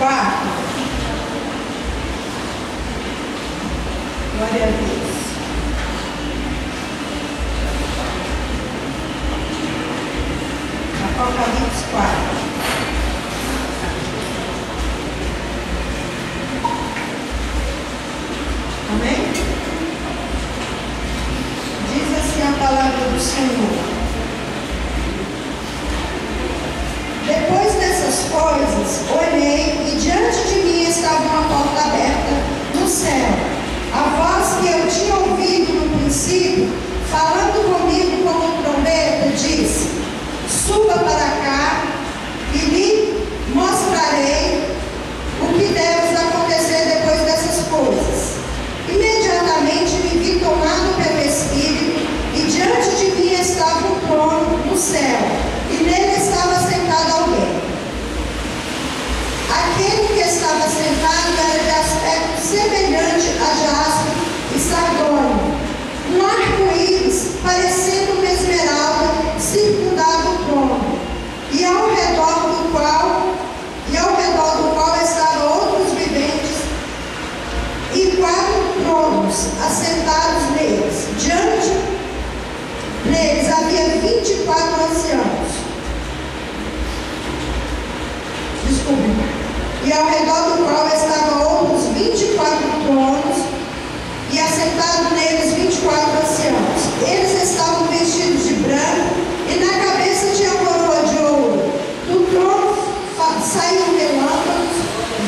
4. Glória a Deus. Apocalipse 4. Amém? Diz assim a palavra do Senhor. Depois dessas coisas, olhei e diante de mim estava uma porta aberta no céu. A voz que eu tinha ouvido no princípio, falando comigo como trombeta, disse: suba para cá e lhe mostrarei o que deve acontecer depois dessas coisas. Imediatamente me vi tomado pelo Espírito e diante de mim estava um trono no céu e nele estava sentado alguém. Aquele que estava sentado era de aspecto semelhante a jaspe e sardônio. Um arco-íris, parecendo uma esmeralda, circundava o trono, e ao redor do qual estavam outros viventes, e 4 tronos assentados neles. Diante deles havia 24 anciãos. E ao redor do qual estavam outros 24 tronos, e assentados neles 24 anciãos. Eles estavam vestidos de branco, e na cabeça tinha coroa de ouro. Do trono saíam relâmpagos,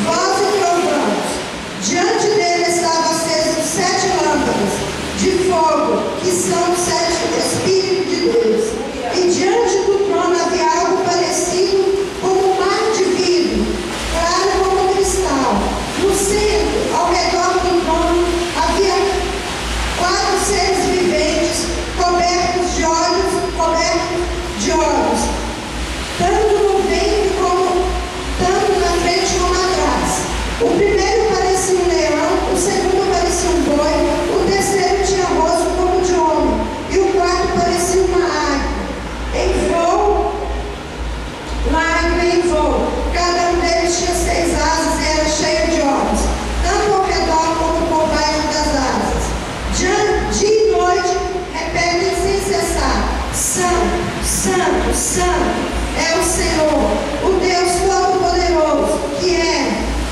voz e trovões. Diante dele estavam acesos 7 lâmpadas de fogo, que são os 7 Espíritos de Deus. E diante do trono havia algo parecido como um mar de vidro, claro como cristal. No centro, ao redor do trono, havia 4 seres viventes, cobertos de olhos, tanto no ventre tanto na frente como atrás. O primeiro parecia um leão, o segundo parecia um boi, o terceiro tinha rosto como de homem, e o quarto parecia uma águia em voo. Cada um deles tinha 6 asas e era cheio de olhos, tanto ao redor como por baixo das asas. Dia e noite repetem sem cessar: Santo, Santo, Santo é o Senhor, o Deus Todo-Poderoso, que é,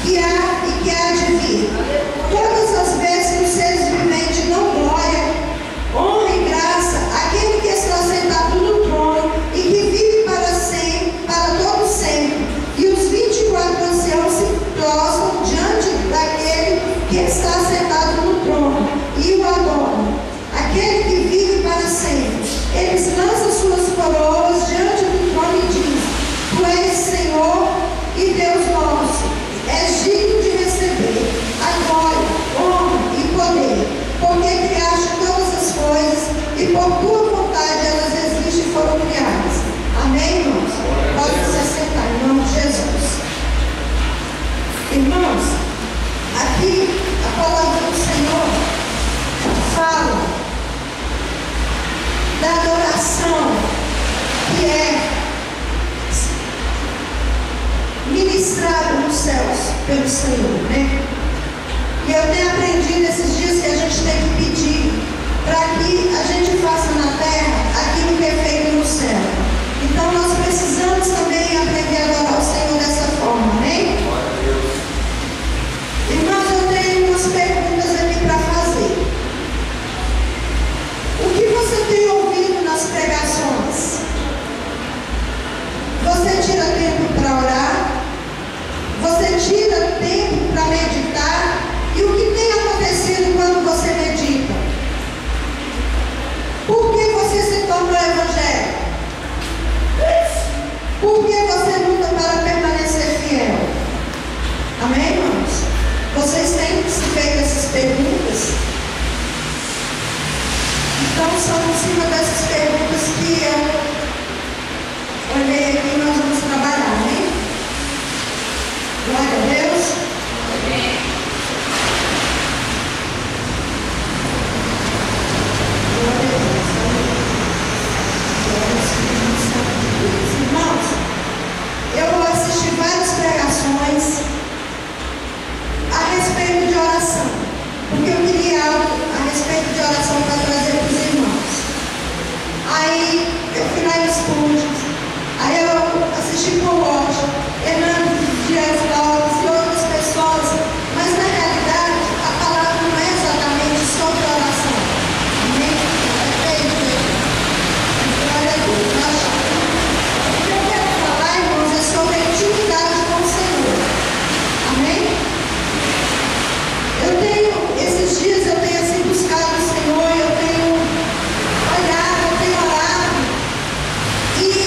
que há e que há de vir. Todas as vezes que os seres viventes dão glória, honra e graça àquele que está sentado no trono e que vive para sempre, para todo sempre. E os 24 anciãos se prostram diante daquele que está sentado no trono e o adoram, aquele que vive para sempre. Eles lançam suas coroas diante do trono e dizem: Tu és Senhor e Deus nosso, és digno de receber a glória, honra e poder, porque criaste todas as coisas e por tua vontade elas existem e foram criadas. Amém, irmãos? Pode se sentar em nome de Jesus. Irmãos, aqui a palavra do Senhor fala da adoração que é ministrada nos céus pelo Senhor, né? E eu tenho aprendido esses dias que a gente tem que pedir para que a gente faça na terra aquilo que é feito no céu. Então nós precisamos também aprender a adorar o Senhor dessa forma, amém? Irmãos, eu tenho umas perguntas aqui para fazer. O que você tem ouvido nas pregações? Você tira tempo para orar? Você tira tempo para meditar? E o que tem acontecido quando você medita? Por Aí eu fui lá em Spurgeon. Aí eu assisti Paul Walsh, Hernando Dias Lopes e outras pessoas. Mas na realidade, a palavra não é exatamente sobre oração. Amém? É feito. Glória a Deus. O que eu quero falar, irmãos, é sobre a intimidade com o Senhor. Amém? Esses dias eu tenho assim buscado o Senhor, eu tenho olhado, eu tenho orado. E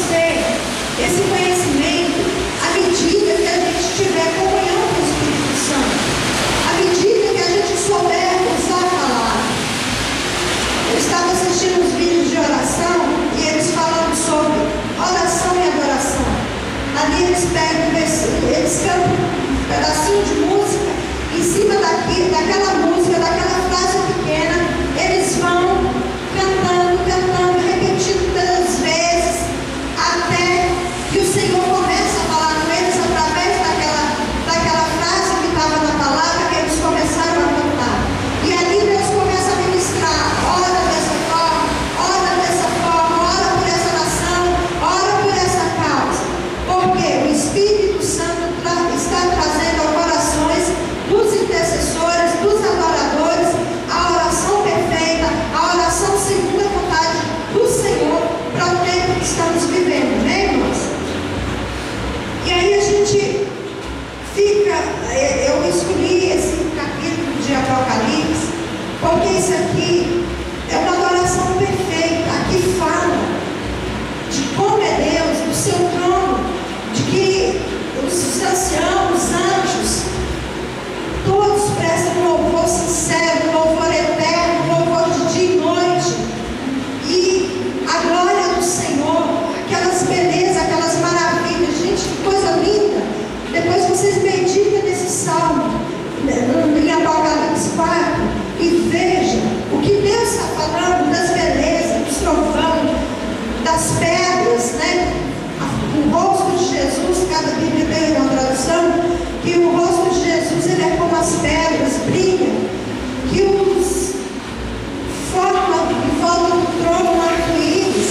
ter esse conhecimento à medida que a gente tiver comunhão com o Espírito Santo, à medida que a gente souber usar a palavra. Eu estava assistindo uns vídeos de oração e eles falando sobre oração e adoração. Ali eles pegam um versículo, eles cantam um pedacinho de música, em cima daquela música, daquela frase pequena, eles vão cantando, repetindo tantas vezes, até que o Senhor começa a falar com eles através daquela frase que estava na palavra, que eles começaram a cantar. E ali Deus começa a ministrar: ora dessa forma, ora por essa nação, ora por essa causa. Porque o Espírito Santo está trazendo ao corações dos intercessores, dos adoradores, a oração perfeita, a oração segundo a vontade do Senhor para o tempo que estamos vivendo, né, irmãos? E aí a gente fica, eu escolhi esse capítulo de Apocalipse, porque isso aqui é uma adoração perfeita. Aqui fala de como é Deus, do seu trono, de que os anciãos, os anjos, todos prestam um louvor sincero, um louvor eterno, um louvor de dia e noite. E a glória do Senhor, aquelas belezas, aquelas maravilhas. Gente, que coisa linda. Depois vocês meditem nesse salmo, em Apocalipse 4, e vejam o que Deus está falando das belezas, dos trovões, das pedras, né? O rosto de Jesus, cada Bíblia tem uma tradução, que o rosto de Jesus, ele é como as pedras, brilha, que os forma em volta do trono arco-íris.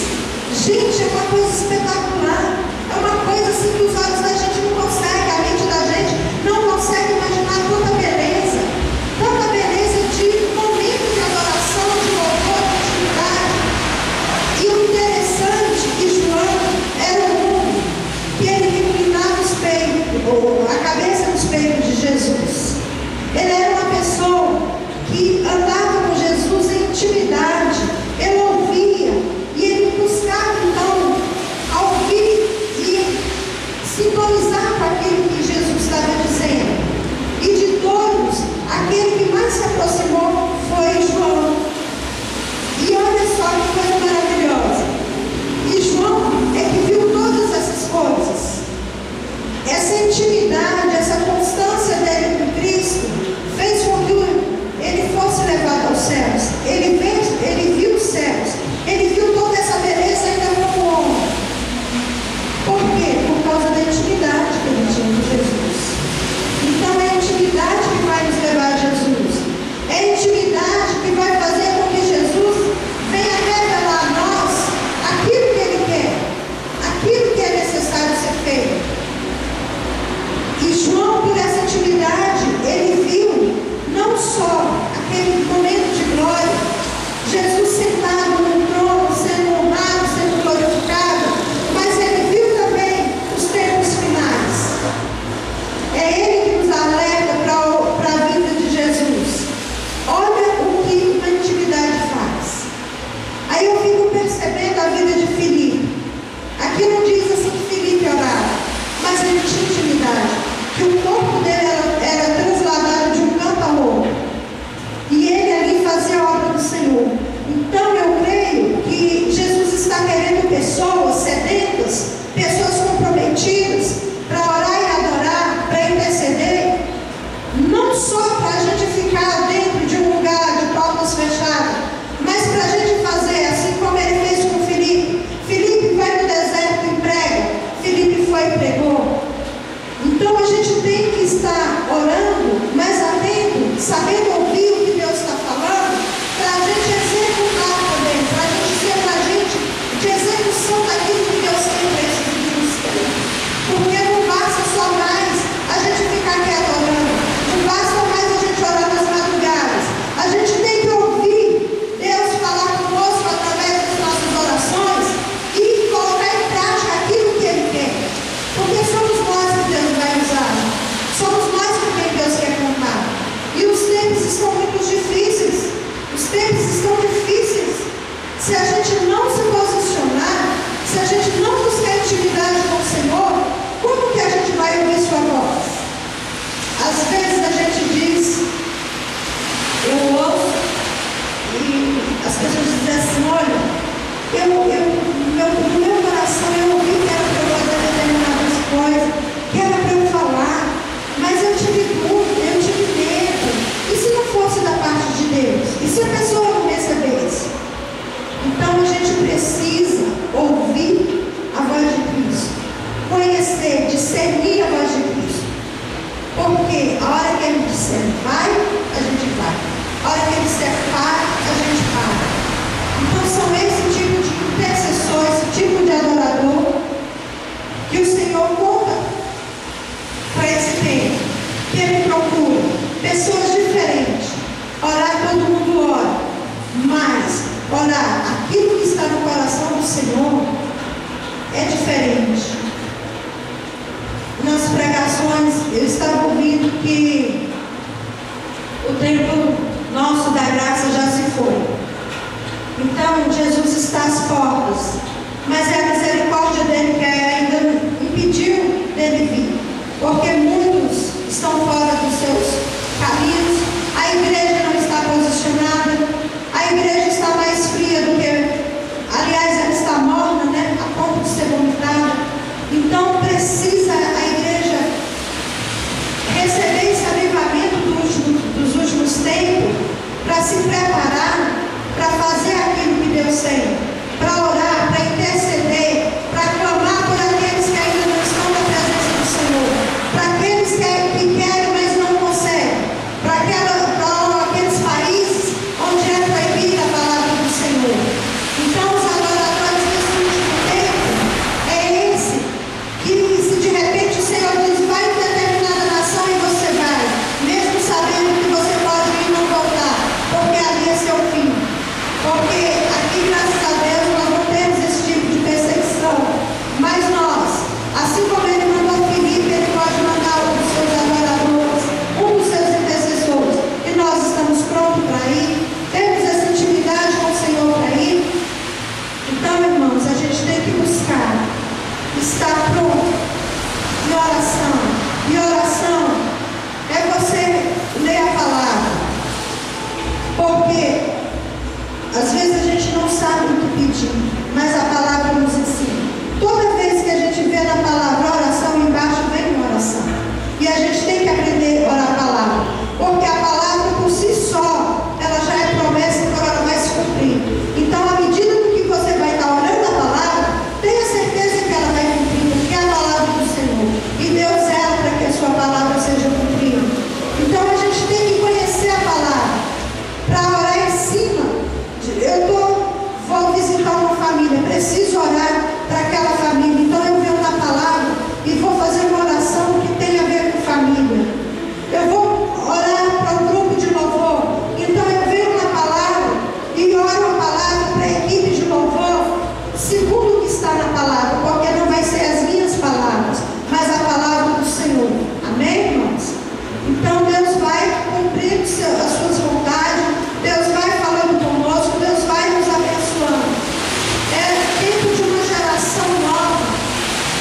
Gente, é uma coisa espetacular, é uma coisa assim que os olhos da gente não conseguem, a mente da gente não consegue imaginar tanta beleza de momento de adoração, de louvor, de intimidade. E o interessante é que João era um que ele inclinava os peitos, a cabeça nos peitos de Jesus. Ele era uma pessoa que andava com Jesus em intimidade, ele ouvia e ele buscava então a ouvir e sintonizar com aquilo que Jesus estava dizendo. E de todos, aquele que mais se aproximou foi João. E olha só que coisa maravilhosa. E João é que viu todas essas coisas. Essa intimidade, essa constância dele com Cristo fez com que ele fosse levado aos céus. Ele viu os céus. Ele viu toda essa beleza ainda como homem. Por quê? Por causa da intimidade que ele tinha com Jesus. Então é a intimidade que vai nos levar a Jesus. É a intimidade que vai fazer com que Jesus venha revelar a nós aquilo que Ele quer, aquilo que é necessário ser feito. E João, por essa intimidade, ele viu não só aquele momento de glória, Jesus sentado no trono, sendo honrado, sendo glorificado, mas ele viu também os tempos finais. É Ele que nos alerta para a vida de Jesus. Olha o que a intimidade faz. Aí eu fico percebendo a vida de Filipe. Aqui não diz assim que Filipe orava, mas ele tinha intimidade, que o corpo dele era trasladado de um canto ao outro, e ele ali fazia a obra do Senhor. Então eu creio que Jesus está querendo pessoas sedentas, pessoas comprometidas para orar e adorar, para interceder, não só para a gente ficar dentro de um lugar de portas fechadas, mas para a gente fazer assim como ele fez com Filipe. Filipe vai no deserto e prega, Filipe foi e pregou. Então a gente tem que estar orando, mas atento, sabendo ouvir o que Deus está falando, para a gente executar também, para a gente ser um agente de execução daquilo que Deus tem para esses ministérios. Porque não basta só mais a gente ficar quieto orando, não basta mais a gente orar nas madrugadas. A gente tem que ouvir Deus falar conosco através das nossas orações e colocar em prática aquilo que Ele quer. Porque somos nós que Deus vai usar, somos nós com quem Deus quer contar. E os tempos estão muito difíceis, os tempos estão difíceis. Se a gente não se posicionar, se a gente não buscar é diferente. Nas pregações eu estava ouvindo que o tempo nosso da graça já se foi. Então Jesus está às portas, mas é a misericórdia dele que ainda impediu dele vir, porque muitos estão fora dos seus caminhos, a igreja não está posicionada, a igreja está mais fria do que, aliás, ela está morna, né, a ponto de ser vomitada. Então precisa a igreja receber esse avivamento dos últimos tempos, para se preparar, para fazer aquilo que Deus tem, para orar, para interceder, para clamar por aqueles que ainda não estão na presença do Senhor, para aqueles que querem, mas não conseguem, para aqueles países onde é proibida a palavra do Senhor. Então os adoradores desse último tempo é esse, que se de repente o Senhor diz, vai em determinada nação e você vai, mesmo sabendo que você pode ir e não voltar, porque ali é seu fim. Porque aqui, graças a Deus, nós não temos esse tipo de perseguição. Mas nós, assim como ele mandou Filipe, ele pode mandar um dos seus adoradores, um dos seus intercessores. E nós estamos prontos para ir. Temos essa intimidade com o Senhor para ir. Então, irmãos, a gente tem que buscar estar pronto em oração. E oração é você ler a palavra. Porque às vezes a gente não sabe o que pedir, mas a palavra nos ensina. Toda vez que a gente vê na palavra oração, embaixo vem uma oração. E a gente tem que aprender a orar a palavra. Porque a palavra por si só, ela já é promessa, então ela vai se cumprir. Então, à medida que você vai estar orando a palavra, tenha certeza que ela vai cumprir, porque é a palavra do Senhor. E Deus zela para que a sua palavra seja cumprida. Então, a gente tem que conhecer a palavra para orar em cima. Vou visitar uma família, preciso orar para aquela família, então eu venho na palavra e vou fazer uma oração que tem a ver com família. Eu vou orar para um grupo de louvor, então eu venho na palavra e oro a palavra para a equipe de louvor, segundo o que está na palavra, porque não vai ser as minhas palavras, mas a palavra do Senhor. Amém, irmãos? Então Deus vai cumprir as suas vontades, Deus vai falando conosco, Deus vai nos abençoando. É tempo de uma geração nova,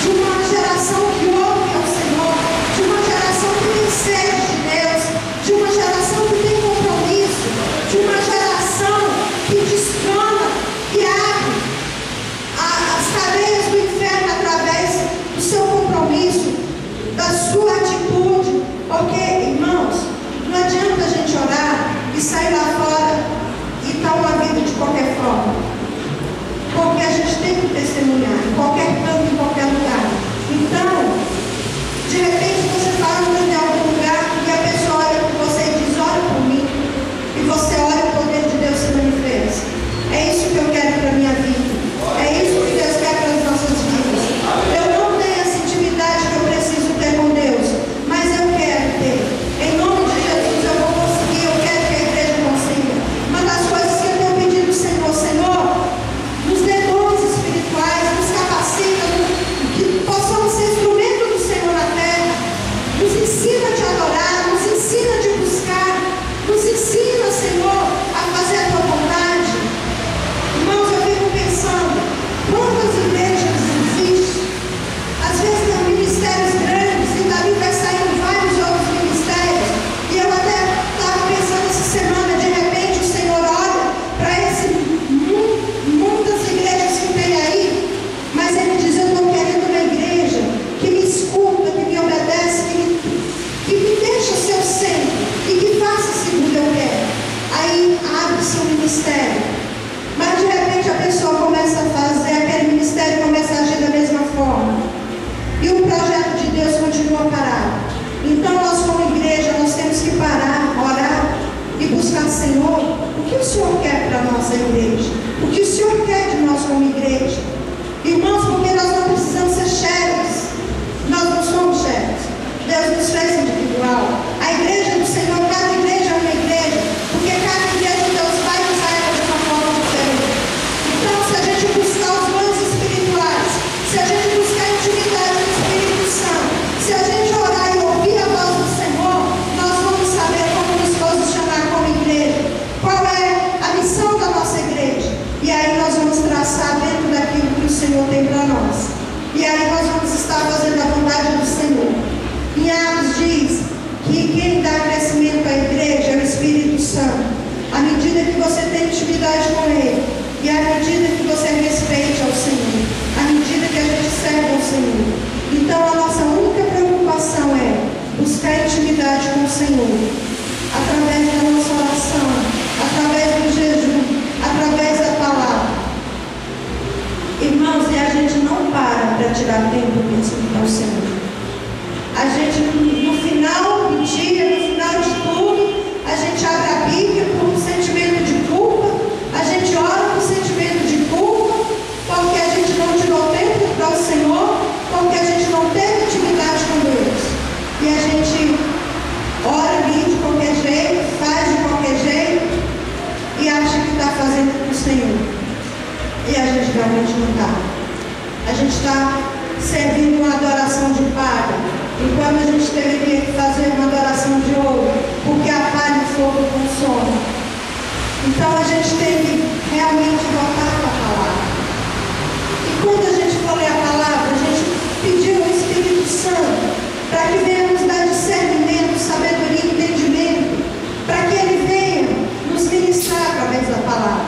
de uma geração que ouve ao Senhor, de uma geração que tem sede de Deus, de uma geração que tem compromisso, de uma geração que destrona, que abre as cadeias do inferno tirar tempo para o Senhor. A gente, no final do dia, no final de tudo, a gente abre a Bíblia por um sentimento de culpa, a gente ora por sentimento de culpa, porque a gente não tirou tempo para o Senhor, porque a gente não teve intimidade com Deus. E a gente ora ali de qualquer jeito, faz de qualquer jeito, e acha que está fazendo com o Senhor. E a gente realmente não está. A gente está servindo uma adoração de palha, enquanto a gente deveria fazer uma adoração de ouro, porque a palha e o fogo consomem. Então a gente tem que realmente voltar para a palavra. E quando a gente for ler a palavra, a gente pediu ao Espírito Santo para que venha nos dar discernimento, sabedoria e entendimento, para que Ele venha nos ministrar através da palavra,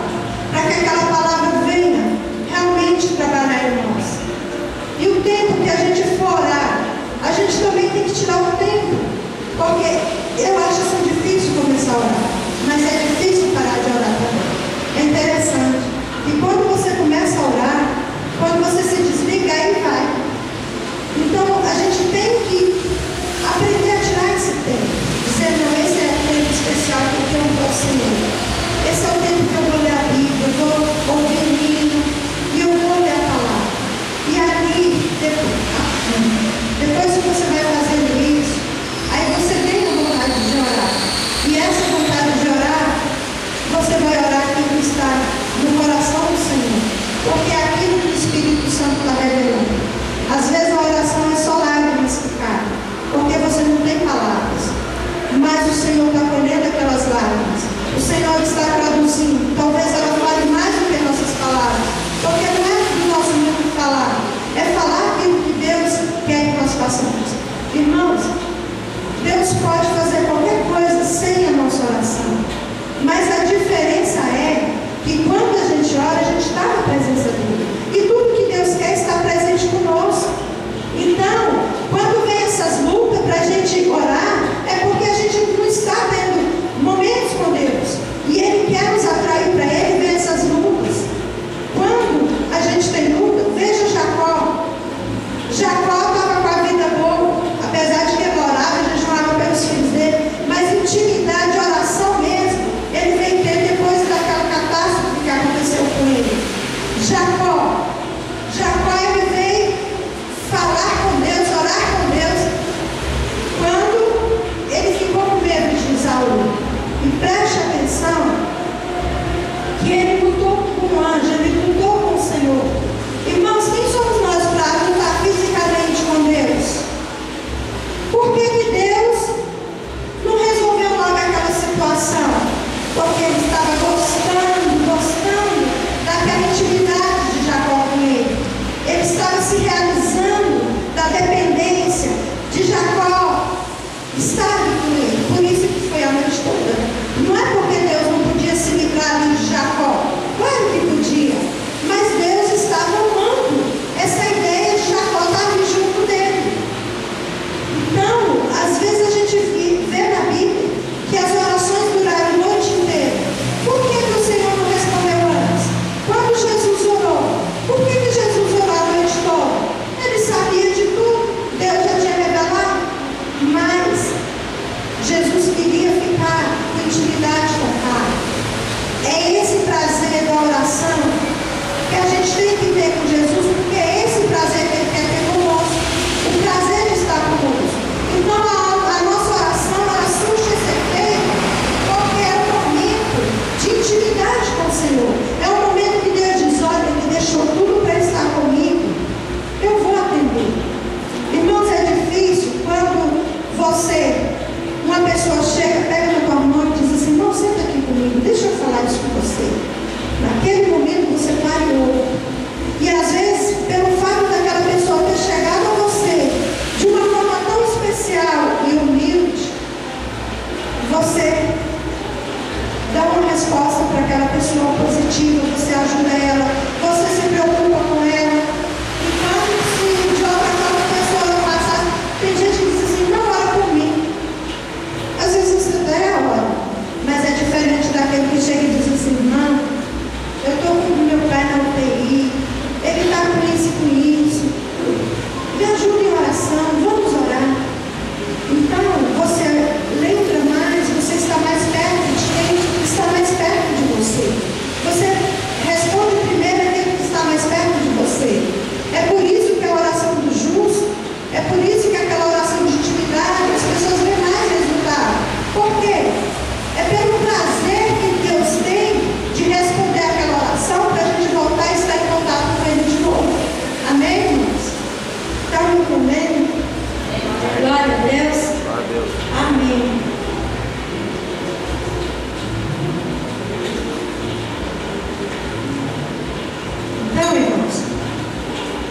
para que aquela palavra venha realmente trabalhar em nós. E o tempo que a gente for orar, a gente também tem que tirar o tempo, porque eu acho assim difícil começar a orar, mas é difícil parar de orar também. É interessante. E quando você começa a orar, quando você se desliga, aí vai. Então a gente tem que aprender a tirar esse tempo. Dizer, não, esse é o tempo especial que eu tenho para o Senhor. Esse é o tempo que eu vou ler a Bíblia, eu vou ouvir o hino e eu vou ler a palavra. E ali, depois que você vai fazendo isso, aí você tem a vontade de orar. E essa vontade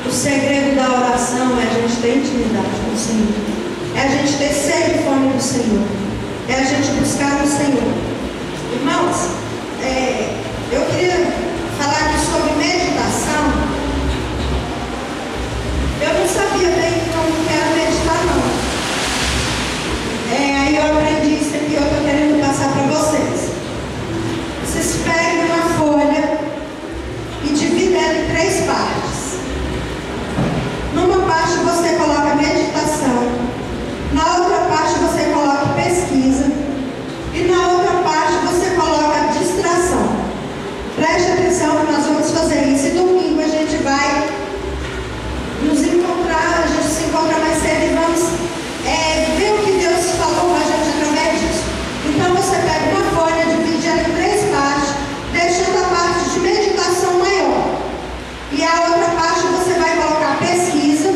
O segredo da oração é a gente ter intimidade com o Senhor. É a gente ter sede e fome do Senhor. É a gente buscar no Senhor. Irmãos, eu queria falar aqui sobre meditação. Eu não sabia bem como era meditar, não. Aí eu aprendi isso aqui, eu estou querendo passar para vocês. Vocês peguem uma folha e dividem ela em 3 partes. Numa parte você coloca meditação, na outra parte você coloca pesquisa e na outra parte você coloca distração. Preste atenção que nós vamos fazer isso e domingo a gente vai nos encontrar, a gente se encontra mais cedo e vamos ver o que Deus falou com a gente através disso. Então você pega uma folha, divide ela em 3 partes, deixando a parte de meditação maior. E a outra parte você vai colocar pesquisa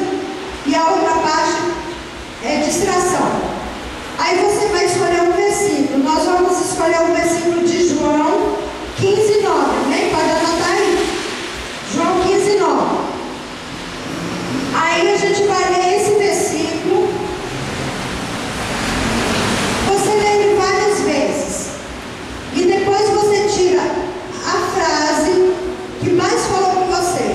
e a outra parte é distração. Aí você vai escolher um versículo. Nós vamos escolher um versículo de João 15:9. Amém? Pode anotar aí. João 15:9. Aí a gente vai ler esse versículo. Você lê ele várias vezes. E depois você tira a frase que mais falou com você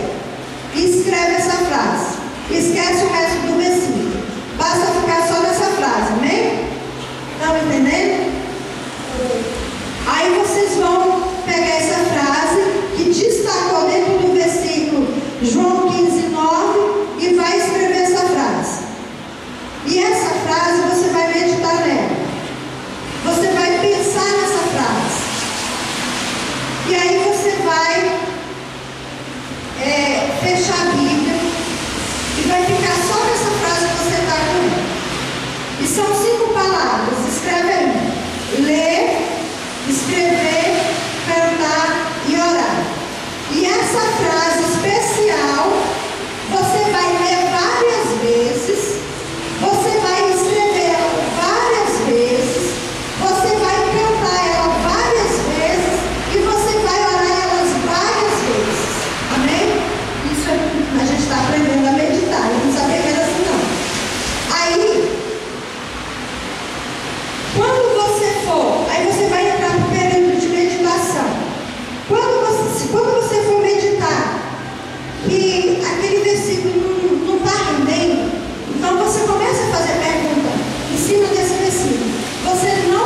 e escreve essa frase. Esquece o resto do versículo. Basta ficar só nessa frase, amém? Estão entendendo? Aí vocês vão pegar essa frase que destacou dentro do versículo João 15:9 e vai escrever essa frase. E essa frase você vai meditar nela. Você vai pensar nessa frase. E aí você vai fechar a Bíblia e vai ficar só nessa frase que você está com ela. E são 5 palavras. Escreve aí. Ler, escrever, cantar e orar. E essa frase especial você vai ler várias vezes, você vai escrever ela várias vezes, você vai cantar ela várias vezes e você vai orar elas várias vezes. Amém? Isso a gente está aprendendo a meditar. Eu não sabia que era assim não. Aí, quando você for, aí você vai entrar no período de meditação. Quando você for meditar e aquele versículo não está rendendo, então você começa a fazer pergunta em cima desse versículo. Você não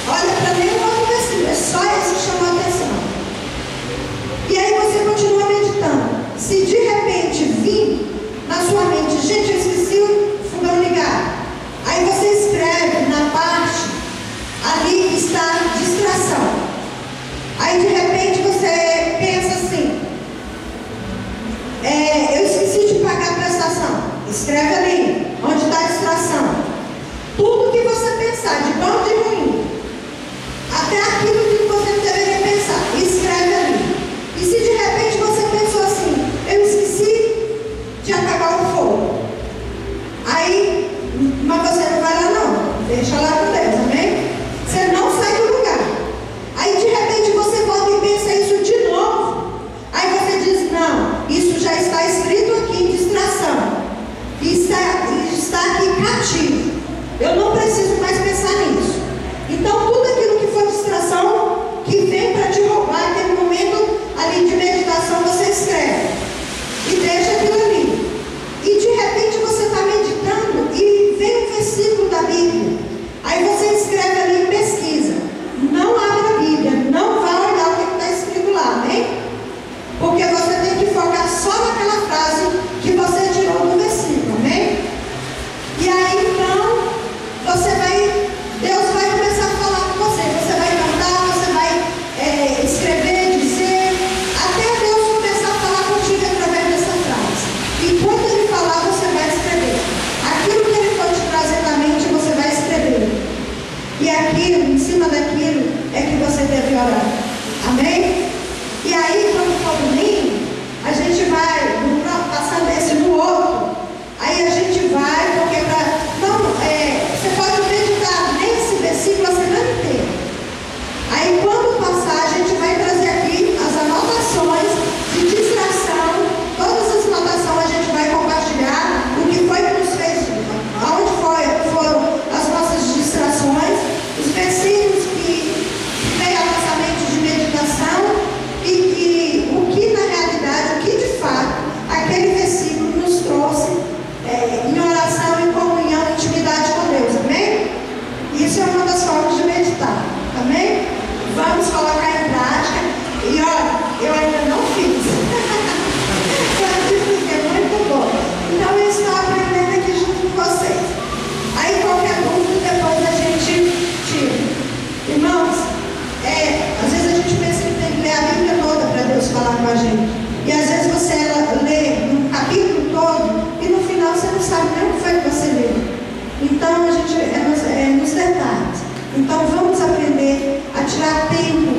olha para nenhum outro versículo, é só esse que chamou a atenção. E aí você continua meditando. Se de repente vir na sua mente, gente, eu esqueci o fogão ligado, aí você escreve na parte ali que está distração. Aí de repente você pensa assim, eu esqueci de pagar a prestação. Escreve ali, onde está a distração. Tudo que você pensar, de bom ou de ruim, até aquilo que você deveria pensar, escreve ali. E se de repente você pensou assim, eu esqueci de apagar o fogo, aí, mas você não vai lá não, deixa lá com Deus, amém? Você não sai do lugar. Aí de repente você volta e pensa isso de novo. Aí você diz, não, isso já está escrito aqui em distração. Está aqui cativo. Eu não preciso mais pensar nisso. Então tudo aquilo que for distração, que vem para te roubar, aquele momento ali de meditação, você escreve. E deixa aquilo ali. E de repente você está meditando e vem um versículo da Bíblia. Aí você escreve ali em pesquisa. Não abra a Bíblia, não vá olhar o que está escrito lá, amém? Porque você tem que focar só naquela frase que você tirou do versículo, amém? E aí então, Deus vai começar a falar com você. Você vai cantar, você vai escrever, dizer, até Deus começar a falar contigo através dessa frase. E quando Ele falar, você vai escrever. Aquilo que Ele for te trazer na mente, você vai escrever. E aquilo, em cima daquilo, é que você deve orar. Amém? E aí, quando for domingo, a gente vai passando esse no outro. Aí a gente vai, porque você pode meditar nesse versículo a semana inteira. Aí quando passar, a gente vai trazer aqui as anotações de distração. Todas as anotações a gente Então vamos aprender a tirar tempo